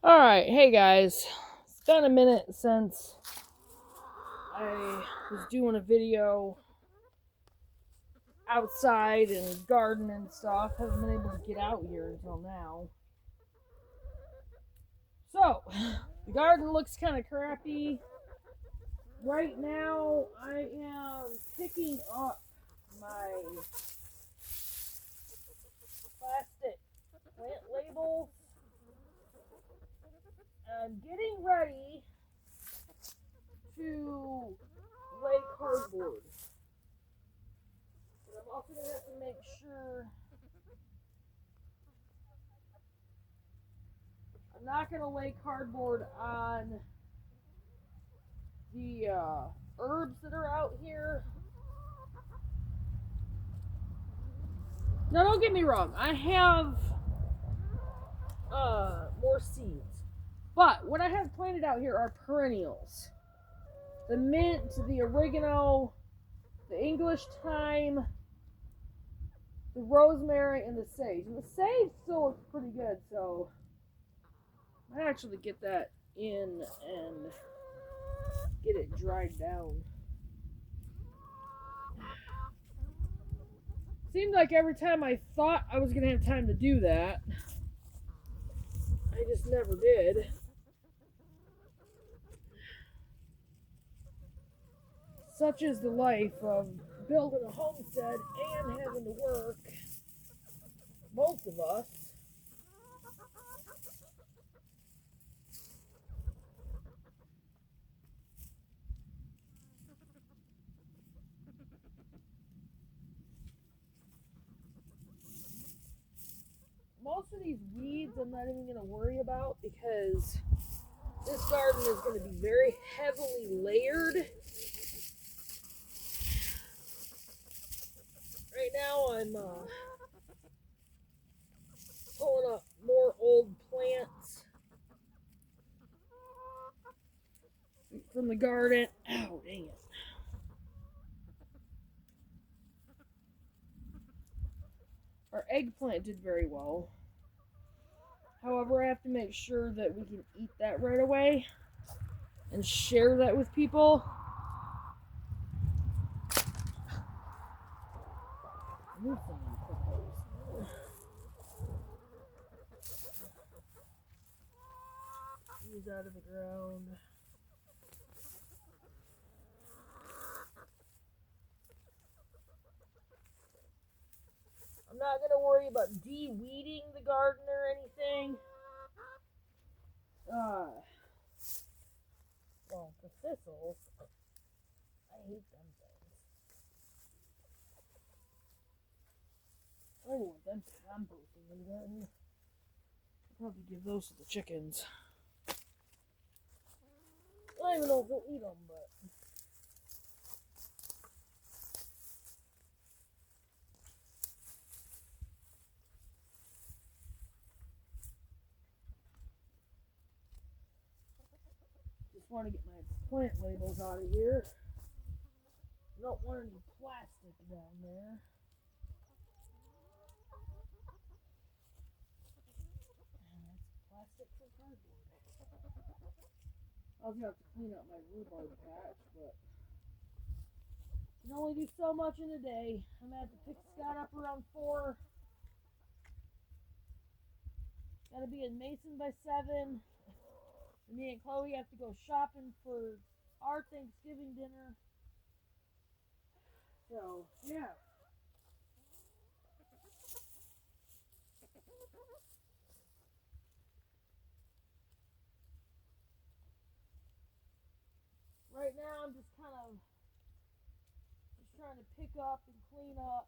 Alright, hey guys. It's been a minute since I was doing a video outside and garden and stuff. Haven't been able to get out here until now. So, the garden looks kind of crappy. Right now, I am picking up my plastic plant labels. I'm getting ready to lay cardboard. But I'm also going to have to make sure I'm not going to lay cardboard on the herbs that are out here. Now, don't get me wrong. I have more seeds. But what I have planted out here are perennials. The mint, the oregano, the English thyme, the rosemary, and the sage. And the sage still looks pretty good, so I might actually get that in and get it dried down. Seemed like every time I thought I was going to have time to do that, I just never did. Such is the life of building a homestead and having to work. Most of us. Most of these weeds I'm not even going to worry about because this garden is going to be very heavily layered. Right now I'm pulling up more old plants from the garden. Ow, dang it. Our eggplant did very well. However, I have to make sure that we can eat that right away and share that with people. These out of the ground. I'm not going to worry about de-weeding the garden or anything. Well, the thistles, I hate them things. I don't want them composting in the garden. I'll probably give those to the chickens. I don't even know if they'll eat them, but... Just want to get my plant labels out of here. I don't want any plastic down there. And that's plastic for cardboard. I was going to have to clean up my rhubarb patch, but I can only do so much in a day. I'm going to have to pick Scott up around 4. Gotta be in Mason by 7. And me and Chloe have to go shopping for our Thanksgiving dinner. So, yeah. Right now I'm just kind of trying to pick up and clean up.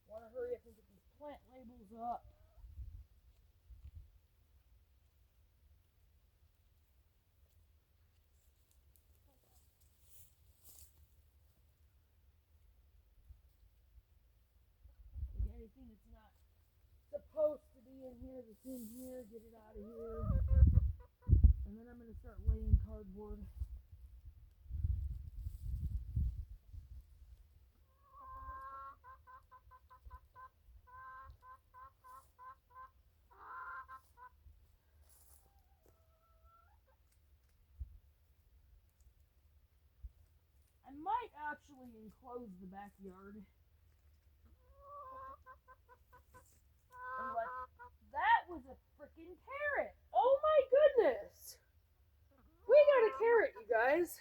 Want to hurry up and get these plant labels up. Anything that's not supposed to be in here that's in here, get it out of here. And then I'm going to start laying cardboard. might actually enclose the backyard. And like, that was a freaking carrot. Oh my goodness. We got a carrot, you guys.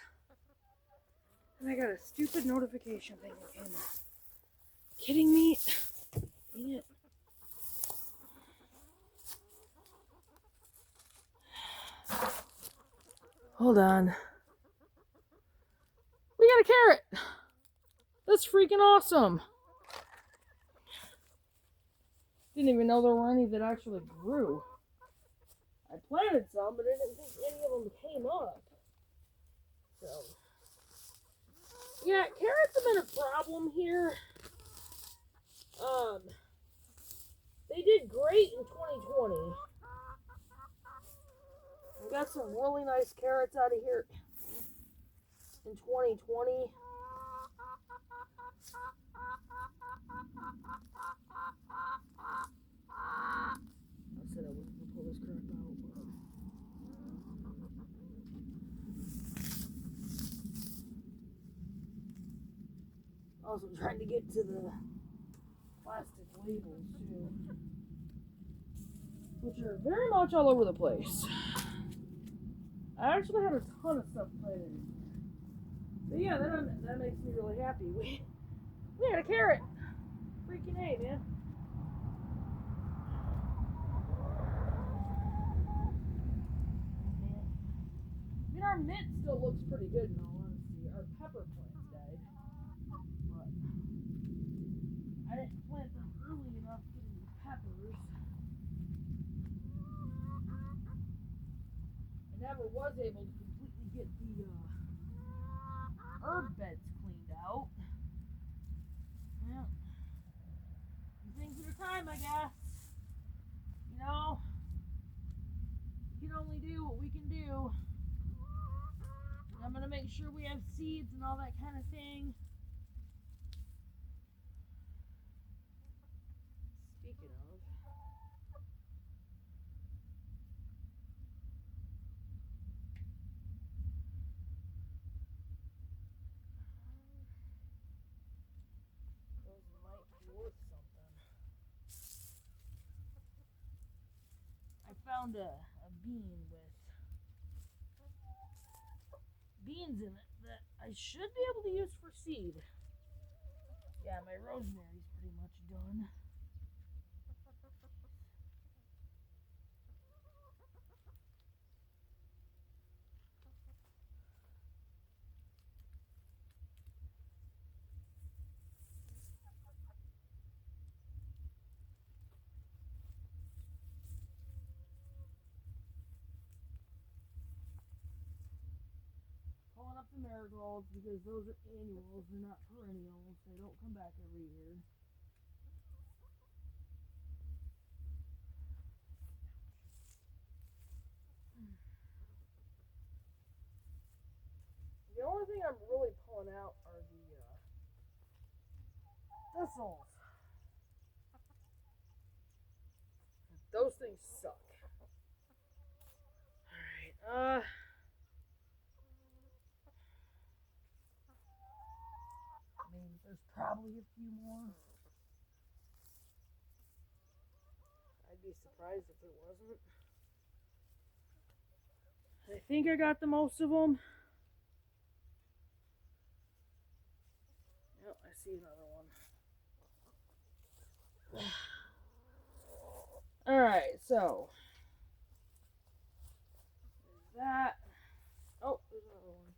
And I got a stupid notification thing again. Kidding me? Dang it. Hold on. We got a carrot. That's freaking awesome. Didn't even know there were any that actually grew. I planted some, but I didn't think any of them came up. So, yeah, carrots have been a problem here. They did great in 2020. We got some really nice carrots out of here in 2020. I said I wasn't gonna pull this crap out. Also trying to get to the plastic labels too, which are very much all over the place. I actually had a ton of stuff planted. But yeah, that makes me really happy. We had a carrot. Freaking A, man. I mean, our mint still looks pretty good in all honesty. Our pepper plants died. But I didn't plant them early enough to get any peppers. I never was able to completely get the herb beds cleaned out. Yeah. Things at a time, I guess. You know, we can only do what we can do. And I'm going to make sure we have seeds and all that kind of thing. Speaking of, those might be worth something. I found a bean with beans in it that I should be able to use for seed. Yeah, my rosemary's pretty much done. Pulling up the marigolds because those are annuals, they're not perennials. They don't come back every year. The only thing I'm really pulling out are the thistles. Those things suck. Alright, I mean, there's probably a few more. I'd be surprised if there wasn't. I think I got the most of them. Yep, I see another one. Alright, so there's that. Oh, there's another one.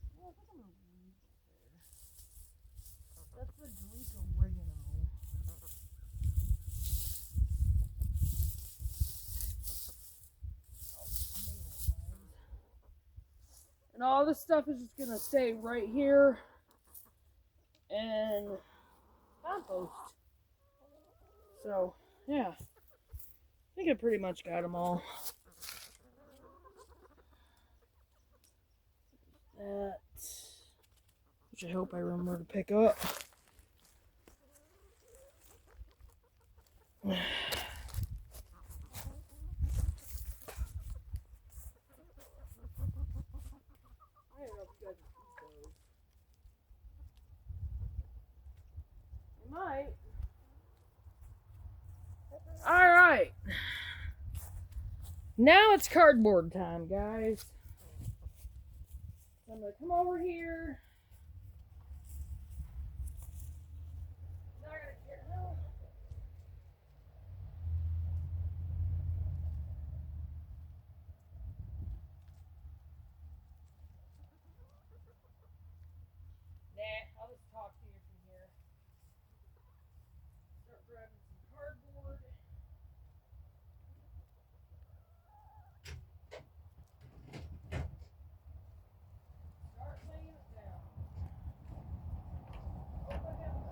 I think I'm gonna leave that there. That's the 𝚕𝚎𝚝𝚒𝚗𝚝𝚗𝚝𝚎𝚗. And all this stuff is just gonna stay right here and compost. So, yeah. I think I pretty much got them all. That, which I hope I remember to pick up. night. Alright. Now it's cardboard time, guys. So I'm going to come over here. I'll just talk to you from here. Start grabbing some cardboard. Start laying it down. Oh, what happened?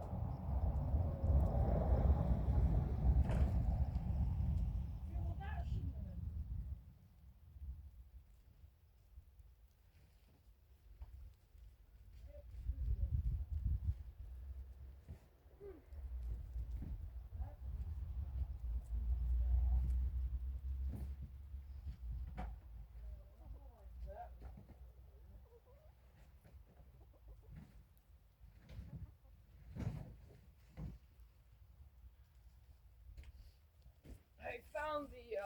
Yeah, well, that shouldn't have been. I found the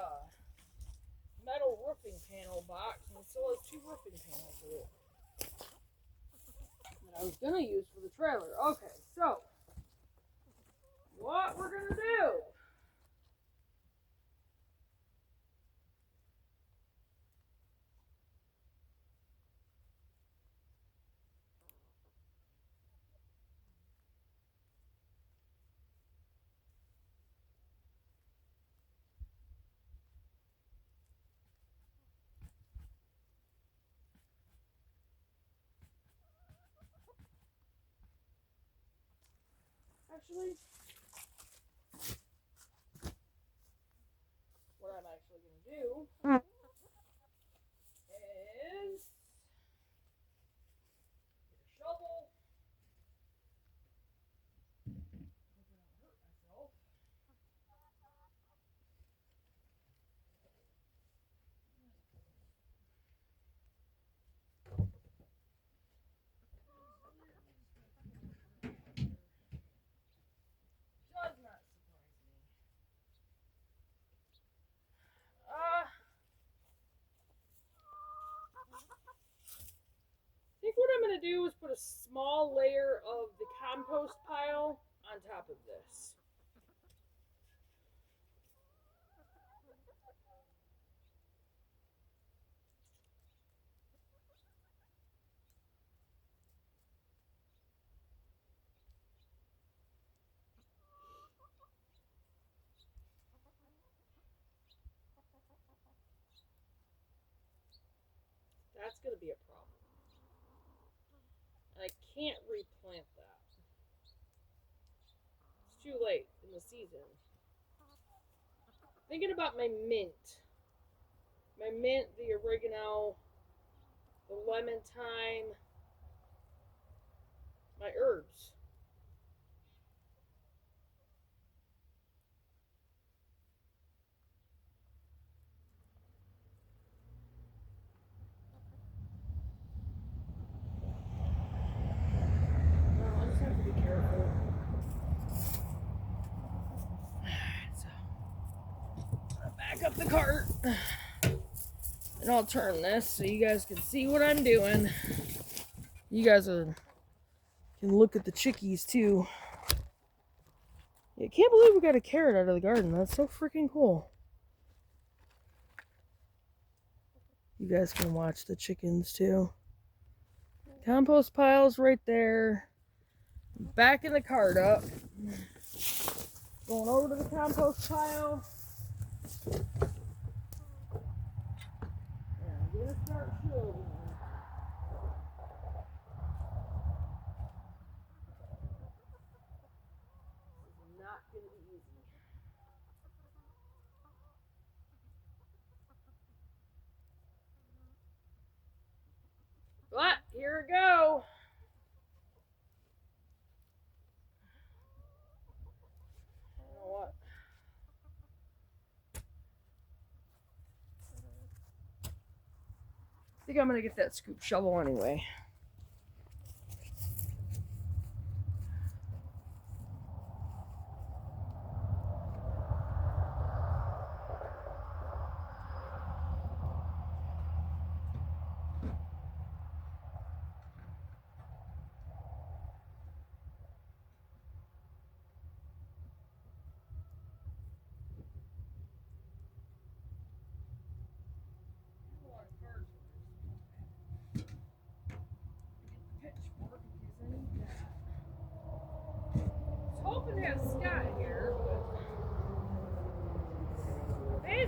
metal roofing panel box, and it still has 2 roofing panels in it that I was going to use for the trailer. Okay, so what we're going to do. Actually, what I'm actually going to do is get a shovel. Hope I don't hurt myself. Does not surprise me. I think what I'm going to do is put a small layer of the compost pile on top of this. That's going to be a problem. I can't replant that. It's too late in the season. Thinking about my mint. My mint, the oregano, the lemon thyme, my herbs. Well, I just have to be careful. So, I'll back up the cart. And I'll turn this so you guys can see what I'm doing. You guys can look at the chickies too. I can't believe we got a carrot out of the garden. That's so freaking cool. You guys can watch the chickens too. Compost pile's right there. Backing the cart up. Going over to the compost pile. And I'm gonna start shoving. This is not gonna be easy. But here we go. You know what? I think I'm gonna get that scoop shovel anyway.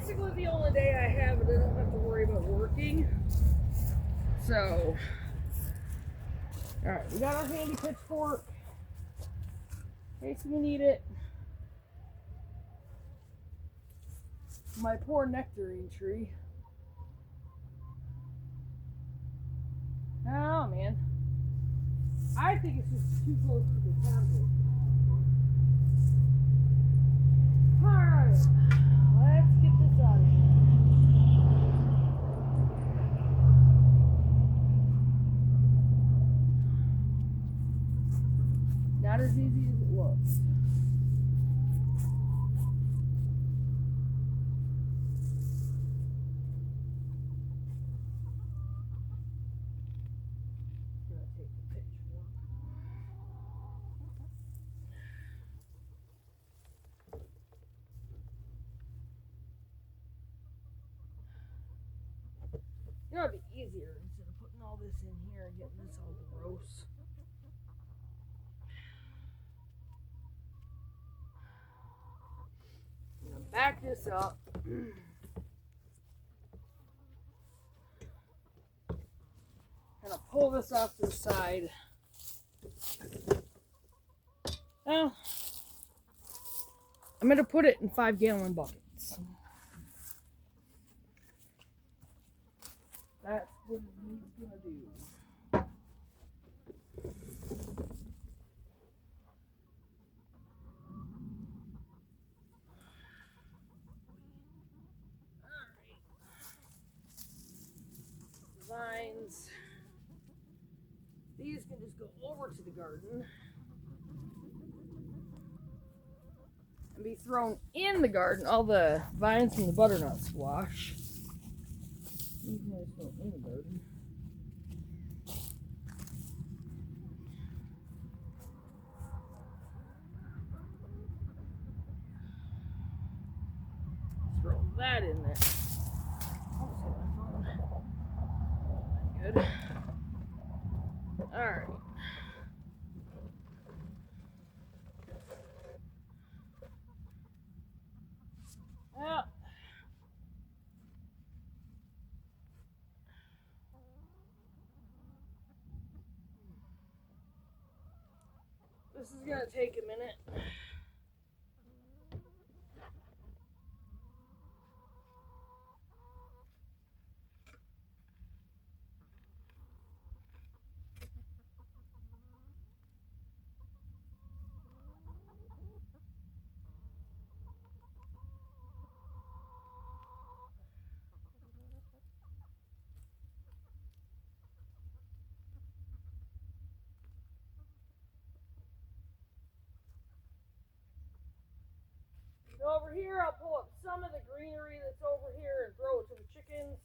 basically the only day I have that I don't have to worry about working. So, alright, we got our handy pitchfork in case we need it. My poor nectarine tree. Oh man. I think it's just too close to the temple. Alright, let's get this out of here. Not as easy as it looks. Gonna take the pitchfork. You know, it'd be easier instead of putting all this in here and getting this all gross. I'm gonna back this up. Gonna pull this off to the side. Well, I'm gonna put it in 5-gallon buckets. That's what he's gonna do. Alright. Vines. These can just go over to the garden and be thrown in the garden. All the vines from the butternut squash. These guys go in the garden. Throw that in there. Good. Alright. Well, this is gonna take a minute. So over here, I'll pull up some of the greenery that's over here and throw it to the chickens.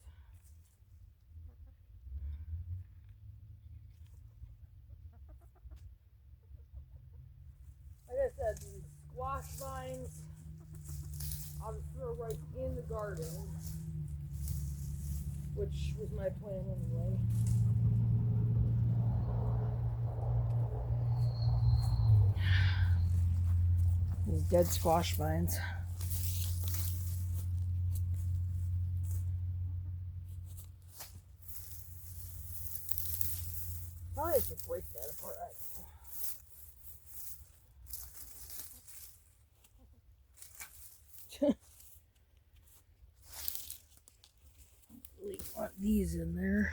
Like I said, these squash vines, I'll just throw right in the garden, which was my plan anyway. These dead squash vines. Probably have to break that apart. Really want these in there.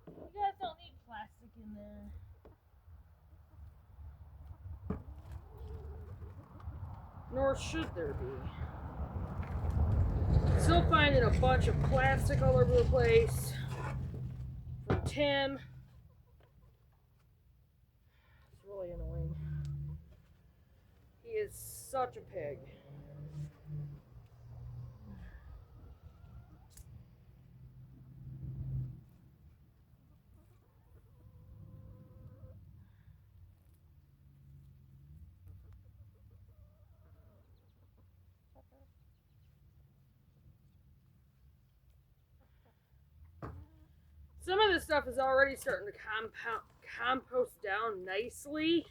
You guys don't need plastic in there. Nor should there be. Still finding a bunch of plastic all over the place from Tim. It's really annoying. He is such a pig. some of this stuff is already starting to compost down nicely.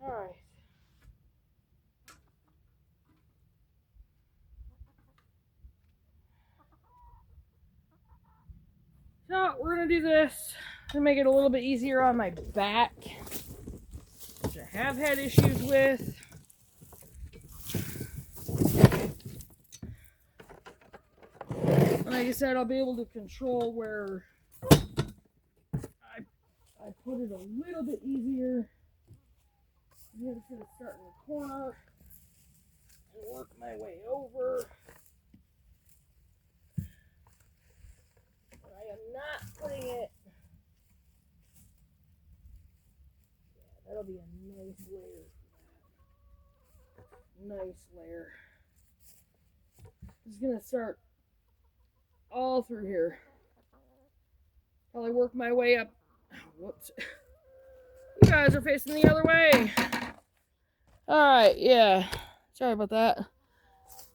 All right. So we're gonna do this to make it a little bit easier on my back, which I have had issues with. And like I said, I'll be able to control where I put it a little bit easier. I'm just gonna start in the corner and work my way over. I am not putting it. Yeah, that'll be a nice layer for that. Nice layer. Just gonna start all through here. Probably work my way up. Whoops. You guys are facing the other way. Alright, yeah. Sorry about that.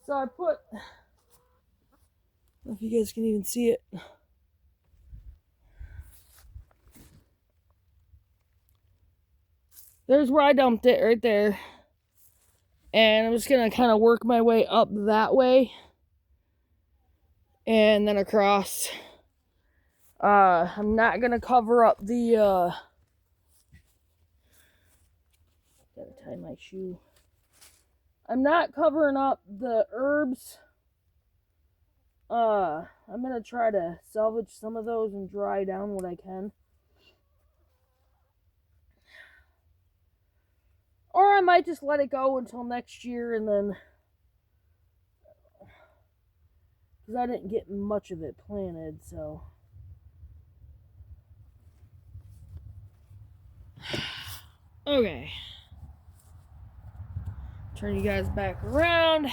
So I put, I don't know if you guys can even see it. There's where I dumped it, right there. And I'm just going to kind of work my way up that way. And then across. I'm not going to cover up the, gotta tie my shoe. I'm not covering up the herbs. I'm going to try to salvage some of those and dry down what I can. Or I might just let it go until next year and then, because I didn't get much of it planted, so. Okay. Turn you guys back around.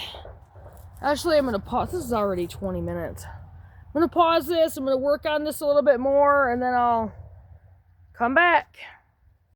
Actually, I'm going to pause. This is already 20 minutes. I'm going to pause this. I'm going to work on this a little bit more, and then I'll come back.